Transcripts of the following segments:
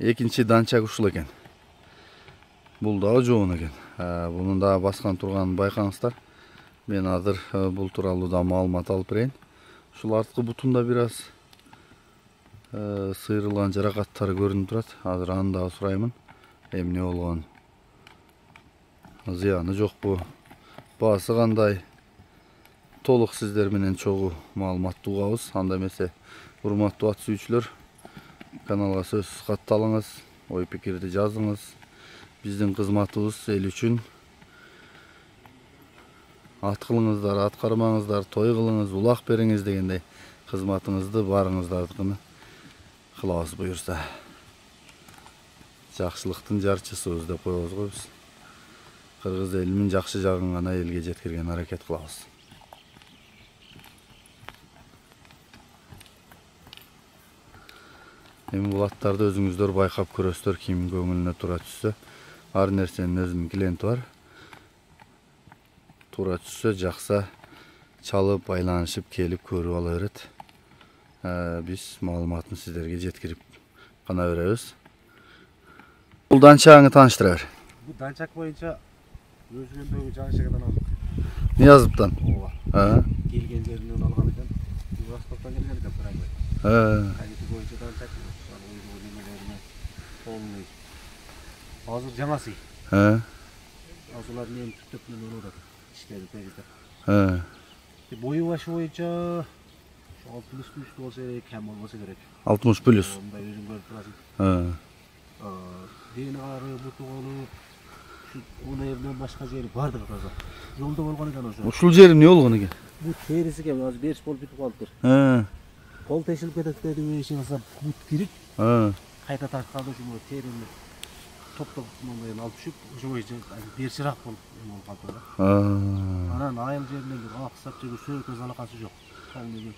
Экинчи данчак ушул экен. Бул дагы жоон экен. Бунун да баскан турганын байкаңыздар. Мен азыр бул тууралуу да маалымат алып берейин. Ушул арткы бутунда бир аз сыйрылган жаракаттары көрүнүп турат. Азыр аны да сураймын. Эмне болгон? Зыяны жокпу? Баасы кандай? Толук сиздер менен чогуу маалыматты угабыз. Анда эмесе, урматтуу ат сүйүүчүлөр, каналга сөз катталыңыз, ой пикирди жазыңыз. Биздин кызматыбыз эл үчүн. Ат кылыңыздар, ат кармаңыздар, той кылыңыз, улак бериңиз дегендей кызматыңызды баарыңыздардыкын кылабыз буюрса. Жакшылыктын жарчысыбыз деп коебуз го биз. Кыргыз элинин жакшы жагын гана элге жеткирген аракет кылабыз. Эми бул аттарды өзүңүздөр байкап көрөсүздөр, ким көңүлүнө туура түшсө. Ар нерсенин өзүнүн клиенти бар. Туура түшсө жакса чалып, байланышып, келип көрүп ала берет. Биз маалыматын сиздерге жеткирип гана беребиз. Бул данчагыңды тааныштыра бер. Бул данчак боюнча өзгөндөгү жаңышыгынан алдык. Ниязовдон. Келген жеринен алган экен. Востоктон келген экен Пырайбай. Кайсы боюнча данчак полный. Азыр жаңасы. Азылар менен түтөп менен урат. Иштери тегиздер. Бою башы боюнча 60+ болсо керек, кем болбосо керек. 60+. Мындай өзүң көрүп турасың. Дени кары, буту колу, уну эмнен башка жери бардыгы таза. Жолдо болгон экен ошо. Ушул жери эмне болгон экен? Бут териси экен, азыр бериш болуп бүтүп калыптыр. Кол тешилип кетет деди, ишин кылса бут кирип, кайта тартканда ушул терини топтоп мындай алып түшүп, ошо боюнча бериширак болуп калды да. Анан айыл жеринен бир аксап же сөйкө залакасы жок. Полный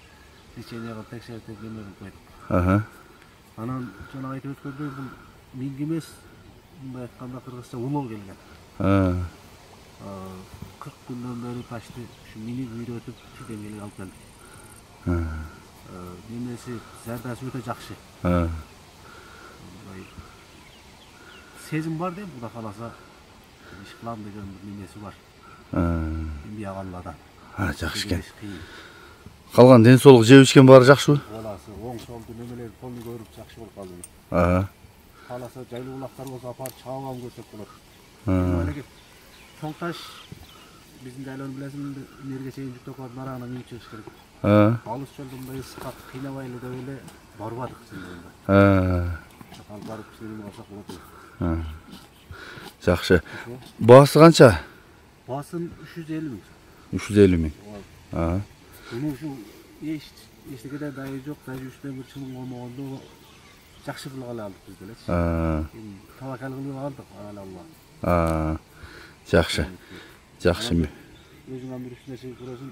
лечение кылып текшерип эмелеп койдук. Анан жана айтып өткөндөй бул миң эмес, мындай айтканда кыргызча улоо келген. 40 күндөн бери ташты ушу минип үйрөтүп деңгээлге алып келдик. Немеси зардасы өтө жакшы. Сезим бар деп, Кудай кааласа иш кылам деген немеси бар. Эмне агалладан. Жакшы экен. Калган ден соолук, жеп ичкен баары жакшыбы? Баласы оң солду немелерди полный көрүп жакшы болуп калды. Кааласа жайлуу улактар болсо апарып чаап алып көрсөк болот. Чоң таш биздин жайлоону билесиң, энерге чейин жүктөп коюп нарагынан минип чыгыш керек. Алыс жолдо мындай ысыкка кыйнабайлы деп эле барбадык сендерде. Чакан барып сенин алсак болот. Жакшы. Баасы канча? Баасын 350 миң. 350 миң. Муну ушу эчтекеде дайы жок, даже үстүнө бир чылым колмогондо жакшы кылып алдык биз делечи. Тавакал кылып алдык, Алла. Жакшы. Жакшы. Өзүңө бир үстүнө чыгып турасың.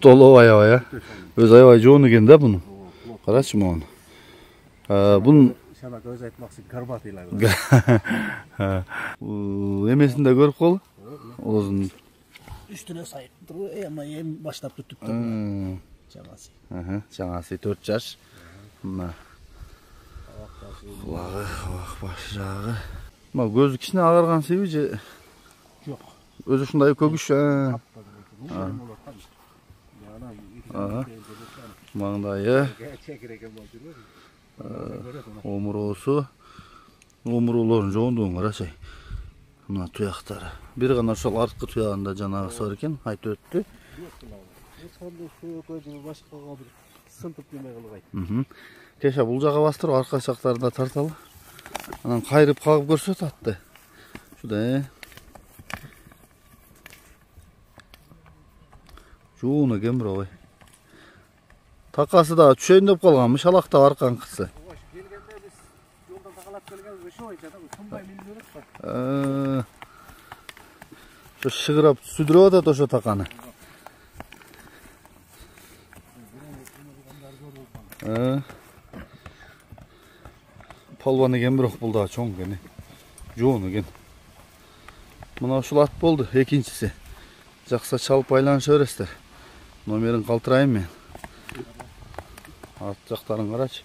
Толуп аябай, өз аябай жоон экен да буну. Карачы могуну. Бунун шана көз айтмакчы горбатыйлар. Эмесинде көрүп кол. Озун Üstüne sayıp duruyor ama yem başlap tutup Жаңасы. Жаңасы 4 жаш. Мына кулагы, башы жагы. Мына көзү кичине агарган себеби же жок. Өзү ушундай көгүш. Маңдайы. Омуроосу. Омуроолордун жоондугун карачай. Мына туяктары. Бир гана ошол арткы туягында жанагысы бар экен, айтып өттү. Кеша бул жага бастырып, арка жактарында тарталы. Анан кайрып кагып көрсөт атты. Ушуда. Жоон экен бирок. Такасы да түшөйүн деп калганмы, шалактап арканкысы. Şu şıgırap südürüyor da toşu takanı. Palvan egen biroq bul da çoğun gene. Жоон экен. Мына ушул ат болду, экинчиси. Жакса чалып байланыша бересиздер. Номерин калтырайын мен. Ат жактарын карачы.